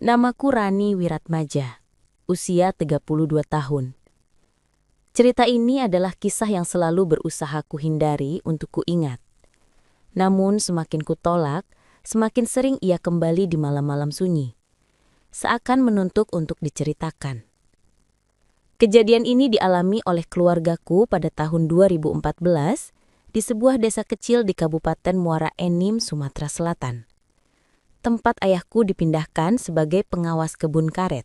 Namaku Rani Wiratmaja, usia 32 tahun. Cerita ini adalah kisah yang selalu berusaha kuhindari untuk kuingat. Namun semakin kutolak, semakin sering ia kembali di malam-malam sunyi. Seakan menuntut untuk diceritakan. Kejadian ini dialami oleh keluargaku pada tahun 2014 di sebuah desa kecil di Kabupaten Muara Enim, Sumatera Selatan. Tempat ayahku dipindahkan sebagai pengawas kebun karet.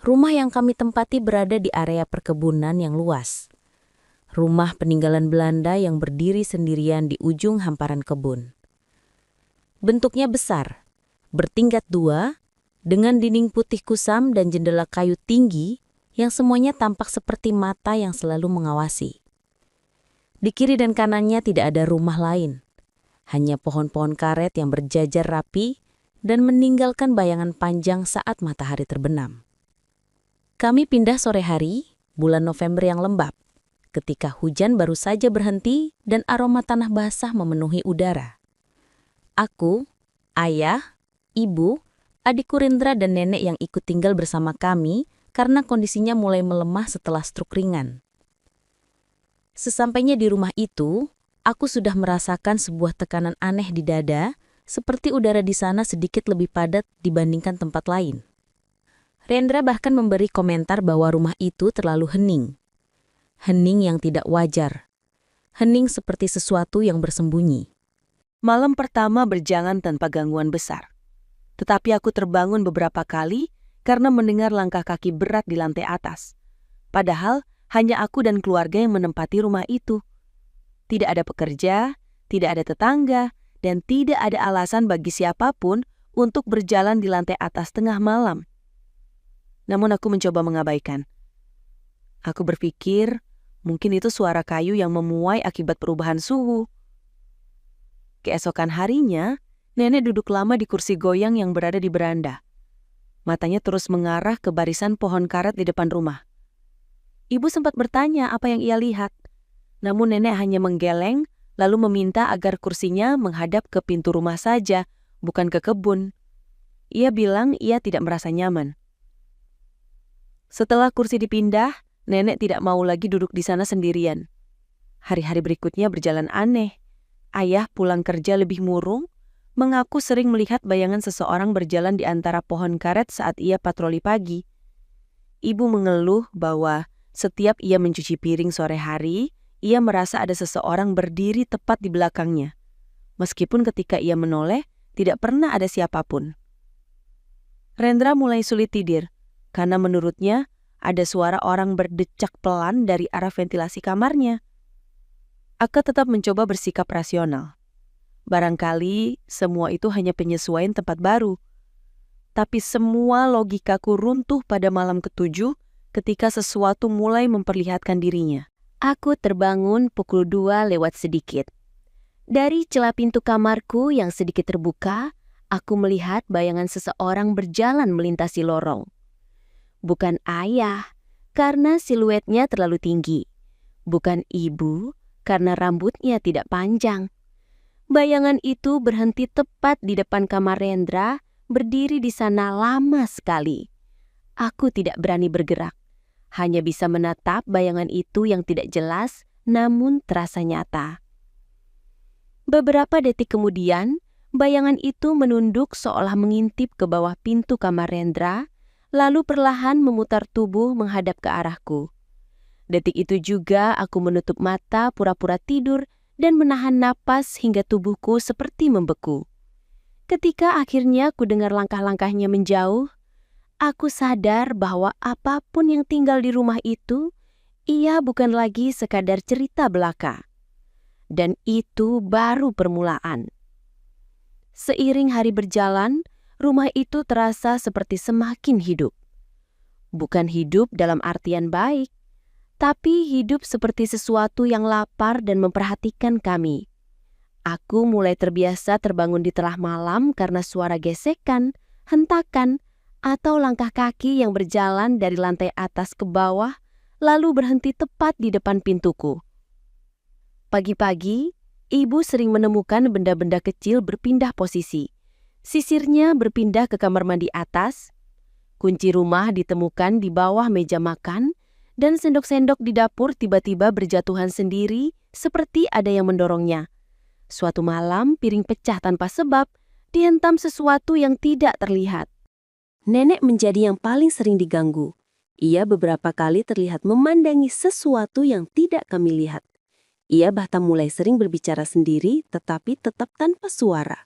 Rumah yang kami tempati berada di area perkebunan yang luas. Rumah peninggalan Belanda yang berdiri sendirian di ujung hamparan kebun. Bentuknya besar, bertingkat 2, dengan dinding putih kusam dan jendela kayu tinggi yang semuanya tampak seperti mata yang selalu mengawasi. Di kiri dan kanannya tidak ada rumah lain. Hanya pohon-pohon karet yang berjajar rapi dan meninggalkan bayangan panjang saat matahari terbenam. Kami pindah sore hari, bulan November yang lembab, ketika hujan baru saja berhenti dan aroma tanah basah memenuhi udara. Aku, ayah, ibu, adikku Rindra dan nenek yang ikut tinggal bersama kami karena kondisinya mulai melemah setelah stroke ringan. Sesampainya di rumah itu, aku sudah merasakan sebuah tekanan aneh di dada, seperti udara di sana sedikit lebih padat dibandingkan tempat lain. Rendra bahkan memberi komentar bahwa rumah itu terlalu hening. Hening yang tidak wajar. Hening seperti sesuatu yang bersembunyi. Malam pertama berjalan tanpa gangguan besar. Tetapi aku terbangun beberapa kali karena mendengar langkah kaki berat di lantai atas. Padahal hanya aku dan keluarga yang menempati rumah itu. Tidak ada pekerja, tidak ada tetangga, dan tidak ada alasan bagi siapapun untuk berjalan di lantai atas tengah malam. Namun aku mencoba mengabaikan. Aku berpikir, mungkin itu suara kayu yang memuai akibat perubahan suhu. Keesokan harinya, nenek duduk lama di kursi goyang yang berada di beranda. Matanya terus mengarah ke barisan pohon karet di depan rumah. Ibu sempat bertanya apa yang ia lihat. Namun nenek hanya menggeleng, lalu meminta agar kursinya menghadap ke pintu rumah saja, bukan ke kebun. Ia bilang ia tidak merasa nyaman. Setelah kursi dipindah, nenek tidak mau lagi duduk di sana sendirian. Hari-hari berikutnya berjalan aneh. Ayah pulang kerja lebih murung, mengaku sering melihat bayangan seseorang berjalan di antara pohon karet saat ia patroli pagi. Ibu mengeluh bahwa setiap ia mencuci piring sore hari, ia merasa ada seseorang berdiri tepat di belakangnya. Meskipun ketika ia menoleh, tidak pernah ada siapapun. Rendra mulai sulit tidur, karena menurutnya ada suara orang berdecak pelan dari arah ventilasi kamarnya. Aku tetap mencoba bersikap rasional. Barangkali semua itu hanya penyesuaian tempat baru. Tapi semua logikaku runtuh pada malam ke-7 ketika sesuatu mulai memperlihatkan dirinya. Aku terbangun pukul 2 lewat sedikit. Dari celah pintu kamarku yang sedikit terbuka, aku melihat bayangan seseorang berjalan melintasi lorong. Bukan ayah, karena siluetnya terlalu tinggi. Bukan ibu, karena rambutnya tidak panjang. Bayangan itu berhenti tepat di depan kamar Rendra, berdiri di sana lama sekali. Aku tidak berani bergerak. Hanya bisa menatap bayangan itu yang tidak jelas, namun terasa nyata. Beberapa detik kemudian, bayangan itu menunduk seolah mengintip ke bawah pintu kamar Rendra, lalu perlahan memutar tubuh menghadap ke arahku. Detik itu juga aku menutup mata pura-pura tidur dan menahan napas hingga tubuhku seperti membeku. Ketika akhirnya ku dengar langkah-langkahnya menjauh, aku sadar bahwa apapun yang tinggal di rumah itu, ia bukan lagi sekadar cerita belaka. Dan itu baru permulaan. Seiring hari berjalan, rumah itu terasa seperti semakin hidup. Bukan hidup dalam artian baik, tapi hidup seperti sesuatu yang lapar dan memperhatikan kami. Aku mulai terbiasa terbangun di tengah malam karena suara gesekan, hentakan, atau langkah kaki yang berjalan dari lantai atas ke bawah, lalu berhenti tepat di depan pintuku. Pagi-pagi, ibu sering menemukan benda-benda kecil berpindah posisi, Sisirnya berpindah ke kamar mandi atas, kunci rumah ditemukan di bawah meja makan, dan sendok-sendok di dapur tiba-tiba berjatuhan sendiri seperti ada yang mendorongnya. Suatu malam, piring pecah tanpa sebab, dihentam sesuatu yang tidak terlihat. Nenek menjadi yang paling sering diganggu. Ia beberapa kali terlihat memandangi sesuatu yang tidak kami lihat. Ia bahkan mulai sering berbicara sendiri tetapi tetap tanpa suara.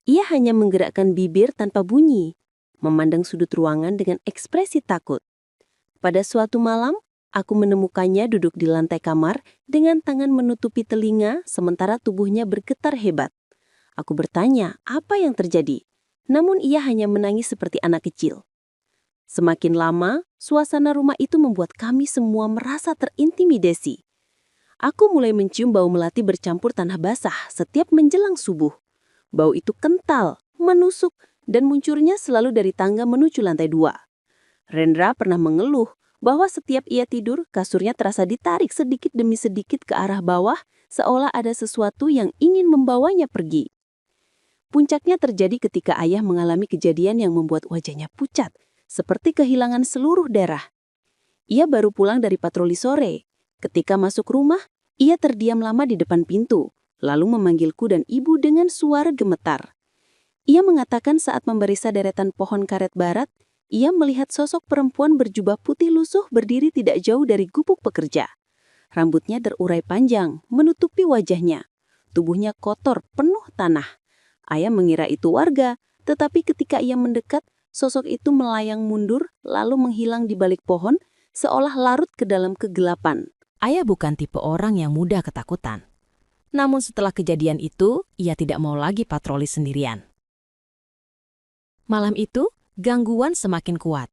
Ia hanya menggerakkan bibir tanpa bunyi, memandang sudut ruangan dengan ekspresi takut. Pada suatu malam, aku menemukannya duduk di lantai kamar dengan tangan menutupi telinga sementara tubuhnya bergetar hebat. Aku bertanya apa yang terjadi, namun ia hanya menangis seperti anak kecil. Semakin lama, suasana rumah itu membuat kami semua merasa terintimidasi. Aku mulai mencium bau melati bercampur tanah basah setiap menjelang subuh. Bau itu kental, menusuk, dan munculnya selalu dari tangga menuju lantai 2. Rendra pernah mengeluh bahwa setiap ia tidur, kasurnya terasa ditarik sedikit demi sedikit ke arah bawah, seolah ada sesuatu yang ingin membawanya pergi. Puncaknya terjadi ketika ayah mengalami kejadian yang membuat wajahnya pucat, seperti kehilangan seluruh darah. Ia baru pulang dari patroli sore. Ketika masuk rumah, ia terdiam lama di depan pintu, lalu memanggilku dan ibu dengan suara gemetar. Ia mengatakan saat memeriksa deretan pohon karet barat, ia melihat sosok perempuan berjubah putih lusuh berdiri tidak jauh dari gubuk pekerja. Rambutnya terurai panjang, menutupi wajahnya. Tubuhnya kotor, penuh tanah. Ayah mengira itu warga, tetapi ketika ia mendekat, sosok itu melayang mundur, lalu menghilang di balik pohon, seolah larut ke dalam kegelapan. Ayah bukan tipe orang yang mudah ketakutan. Namun setelah kejadian itu, ia tidak mau lagi patroli sendirian. Malam itu, gangguan semakin kuat.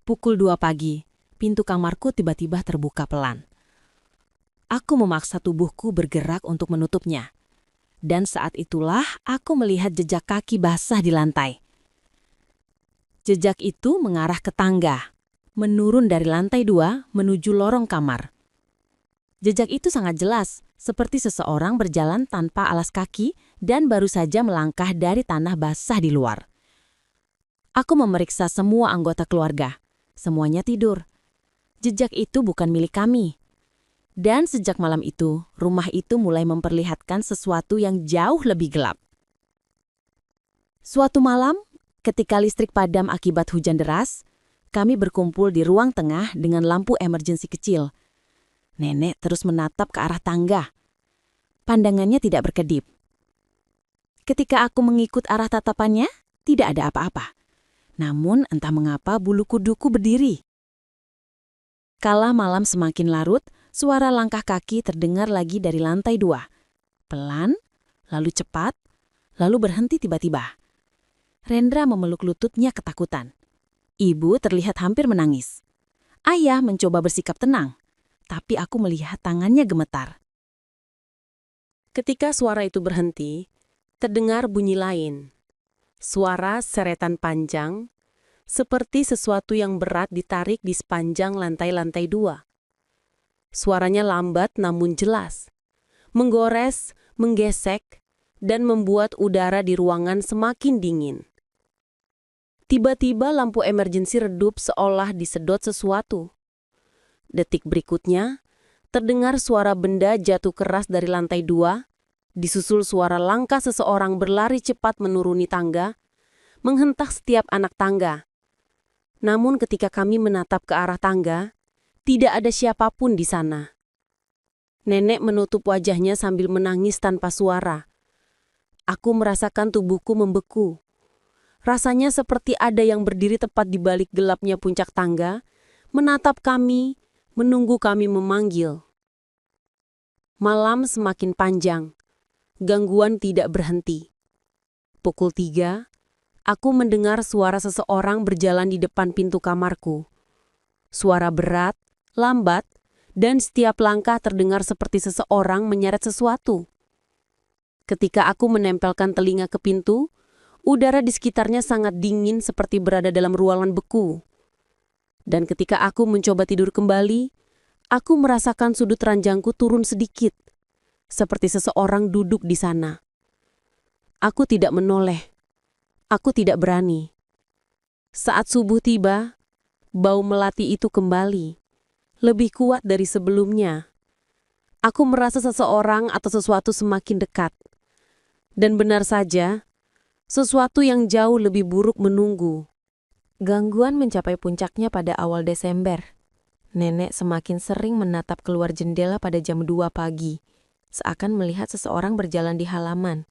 Pukul 2 pagi, pintu kamarku tiba-tiba terbuka pelan. Aku memaksa tubuhku bergerak untuk menutupnya. Dan saat itulah aku melihat jejak kaki basah di lantai. Jejak itu mengarah ke tangga, menurun dari lantai 2 menuju lorong kamar. Jejak itu sangat jelas, seperti seseorang berjalan tanpa alas kaki dan baru saja melangkah dari tanah basah di luar. Aku memeriksa semua anggota keluarga. Semuanya tidur. Jejak itu bukan milik kami. Dan sejak malam itu, rumah itu mulai memperlihatkan sesuatu yang jauh lebih gelap. Suatu malam, ketika listrik padam akibat hujan deras, kami berkumpul di ruang tengah dengan lampu emergensi kecil. Nenek terus menatap ke arah tangga. Pandangannya tidak berkedip. Ketika aku mengikut arah tatapannya, tidak ada apa-apa. Namun entah mengapa bulu kuduku berdiri. Kala malam semakin larut, suara langkah kaki terdengar lagi dari lantai 2. Pelan, lalu cepat, lalu berhenti tiba-tiba. Rendra memeluk lututnya ketakutan. Ibu terlihat hampir menangis. Ayah mencoba bersikap tenang. Tapi aku melihat tangannya gemetar. Ketika suara itu berhenti, terdengar bunyi lain. Suara seretan panjang, seperti sesuatu yang berat ditarik di sepanjang lantai-lantai 2. Suaranya lambat namun jelas, menggores, menggesek, dan membuat udara di ruangan semakin dingin. Tiba-tiba lampu emergensi redup seolah disedot sesuatu. Detik berikutnya, terdengar suara benda jatuh keras dari lantai 2, disusul suara langkah seseorang berlari cepat menuruni tangga, menghentak setiap anak tangga. Namun ketika kami menatap ke arah tangga, tidak ada siapapun di sana. Nenek menutup wajahnya sambil menangis tanpa suara. Aku merasakan tubuhku membeku. Rasanya seperti ada yang berdiri tepat di balik gelapnya puncak tangga, menatap kami, menunggu kami memanggil. Malam semakin panjang. Gangguan tidak berhenti. Pukul 3, aku mendengar suara seseorang berjalan di depan pintu kamarku. Suara berat, lambat, dan setiap langkah terdengar seperti seseorang menyeret sesuatu. Ketika aku menempelkan telinga ke pintu, udara di sekitarnya sangat dingin seperti berada dalam ruangan beku. Dan ketika aku mencoba tidur kembali, aku merasakan sudut ranjangku turun sedikit, seperti seseorang duduk di sana. Aku tidak menoleh, Aku tidak berani. Saat subuh tiba, bau melati itu kembali, lebih kuat dari sebelumnya. Aku merasa seseorang atau sesuatu semakin dekat. Dan benar saja, sesuatu yang jauh lebih buruk menunggu. Gangguan mencapai puncaknya pada awal Desember. Nenek semakin sering menatap keluar jendela pada jam 2 pagi, seakan melihat seseorang berjalan di halaman.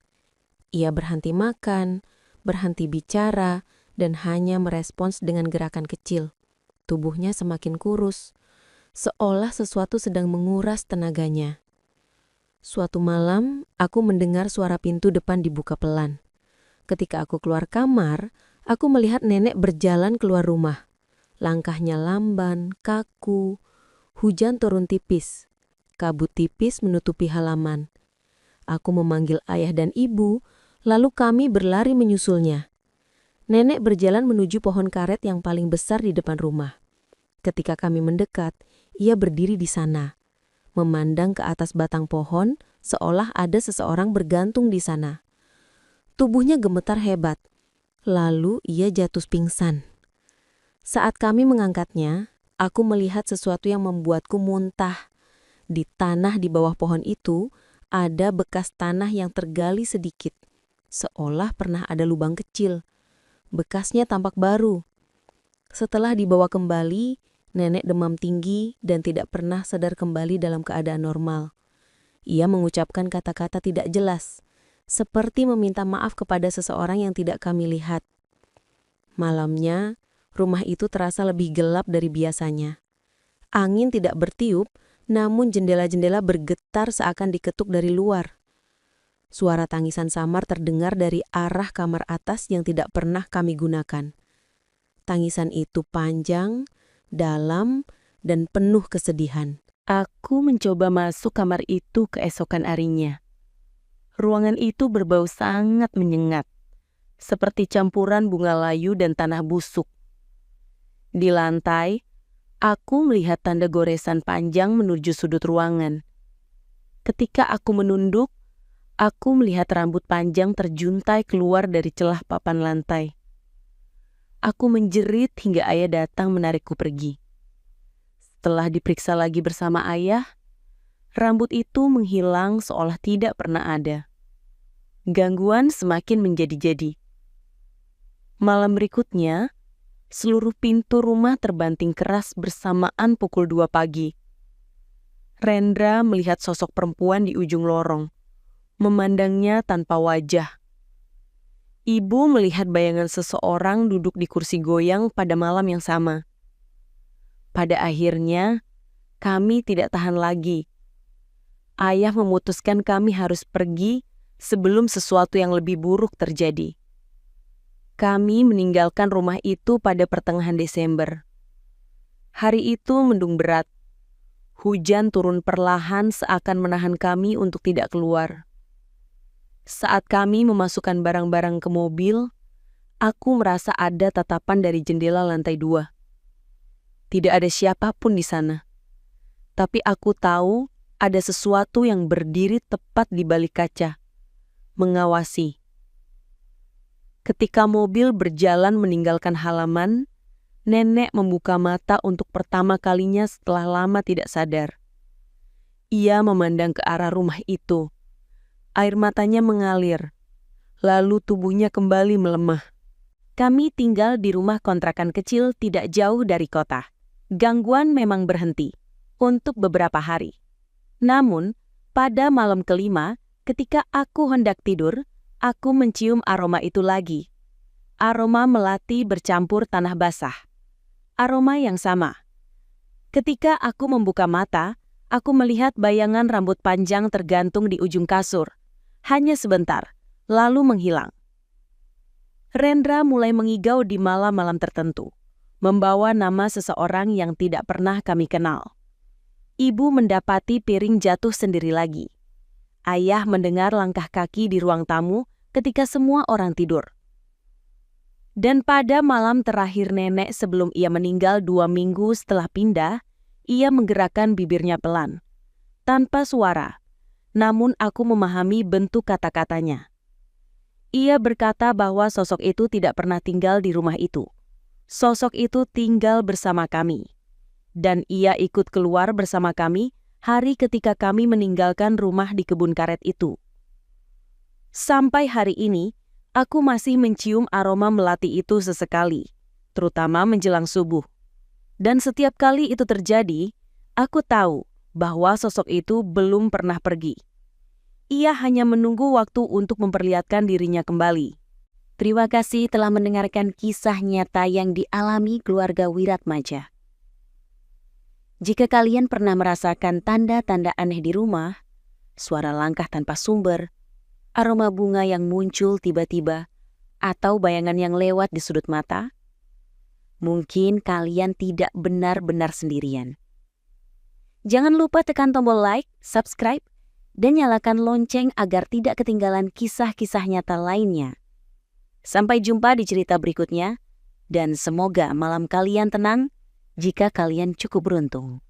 Ia berhenti makan, berhenti bicara, dan hanya merespons dengan gerakan kecil. Tubuhnya semakin kurus, seolah sesuatu sedang menguras tenaganya. Suatu malam, aku mendengar suara pintu depan dibuka pelan. Ketika aku keluar kamar, aku melihat nenek berjalan keluar rumah. Langkahnya lamban, kaku. Hujan turun tipis. Kabut tipis menutupi halaman. Aku memanggil ayah dan ibu, lalu kami berlari menyusulnya. Nenek berjalan menuju pohon karet yang paling besar di depan rumah. Ketika kami mendekat, ia berdiri di sana, memandang ke atas batang pohon seolah ada seseorang bergantung di sana. Tubuhnya gemetar hebat, lalu ia jatuh pingsan. Saat kami mengangkatnya, aku melihat sesuatu yang membuatku muntah. Di tanah di bawah pohon itu, ada bekas tanah yang tergali sedikit, seolah pernah ada lubang kecil. Bekasnya tampak baru. Setelah dibawa kembali, nenek demam tinggi dan tidak pernah sadar kembali dalam keadaan normal. Ia mengucapkan kata-kata tidak jelas, seperti meminta maaf kepada seseorang yang tidak kami lihat. Malamnya, rumah itu terasa lebih gelap dari biasanya. Angin tidak bertiup, namun jendela-jendela bergetar seakan diketuk dari luar. Suara tangisan samar terdengar dari arah kamar atas yang tidak pernah kami gunakan. Tangisan itu panjang, dalam, dan penuh kesedihan. Aku mencoba masuk kamar itu keesokan harinya. Ruangan itu berbau sangat menyengat, seperti campuran bunga layu dan tanah busuk. Di lantai, aku melihat tanda goresan panjang menuju sudut ruangan. Ketika aku menunduk, aku melihat rambut panjang terjuntai keluar dari celah papan lantai. Aku menjerit hingga ayah datang menarikku pergi. Setelah diperiksa lagi bersama ayah, rambut itu menghilang seolah tidak pernah ada. Gangguan semakin menjadi-jadi. Malam berikutnya, seluruh pintu rumah terbanting keras bersamaan pukul 2 pagi. Rendra melihat sosok perempuan di ujung lorong, memandangnya tanpa wajah. Ibu melihat bayangan seseorang duduk di kursi goyang pada malam yang sama. Pada akhirnya, kami tidak tahan lagi. Ayah memutuskan kami harus pergi sebelum sesuatu yang lebih buruk terjadi. Kami meninggalkan rumah itu pada pertengahan Desember. Hari itu mendung berat. Hujan turun perlahan seakan menahan kami untuk tidak keluar. Saat kami memasukkan barang-barang ke mobil, aku merasa ada tatapan dari jendela lantai 2. Tidak ada siapapun di sana. Tapi aku tahu ada sesuatu yang berdiri tepat di balik kaca, mengawasi. Ketika mobil berjalan meninggalkan halaman, nenek membuka mata untuk pertama kalinya setelah lama tidak sadar. Ia memandang ke arah rumah itu. Air matanya mengalir, lalu tubuhnya kembali melemah. Kami tinggal di rumah kontrakan kecil tidak jauh dari kota. Gangguan memang berhenti untuk beberapa hari. Namun, pada malam kelima, ketika aku hendak tidur, aku mencium aroma itu lagi. Aroma melati bercampur tanah basah. Aroma yang sama. Ketika aku membuka mata, aku melihat bayangan rambut panjang tergantung di ujung kasur. Hanya sebentar, lalu menghilang. Rendra mulai mengigau di malam-malam tertentu, membawa nama seseorang yang tidak pernah kami kenal. Ibu mendapati piring jatuh sendiri lagi. Ayah mendengar langkah kaki di ruang tamu ketika semua orang tidur. Dan pada malam terakhir nenek sebelum ia meninggal 2 minggu setelah pindah, ia menggerakkan bibirnya pelan, tanpa suara. Namun aku memahami bentuk kata-katanya. Ia berkata bahwa sosok itu tidak pernah tinggal di rumah itu. Sosok itu tinggal bersama kami. Dan ia ikut keluar bersama kami hari ketika kami meninggalkan rumah di kebun karet itu. Sampai hari ini, aku masih mencium aroma melati itu sesekali, terutama menjelang subuh. Dan setiap kali itu terjadi, aku tahu bahwa sosok itu belum pernah pergi. Ia hanya menunggu waktu untuk memperlihatkan dirinya kembali. Terima kasih telah mendengarkan kisah nyata yang dialami keluarga Wiratmaja. Jika kalian pernah merasakan tanda-tanda aneh di rumah, suara langkah tanpa sumber, aroma bunga yang muncul tiba-tiba, atau bayangan yang lewat di sudut mata, mungkin kalian tidak benar-benar sendirian. Jangan lupa tekan tombol like, subscribe, dan nyalakan lonceng agar tidak ketinggalan kisah-kisah nyata lainnya. Sampai jumpa di cerita berikutnya, dan semoga malam kalian tenang jika kalian cukup beruntung.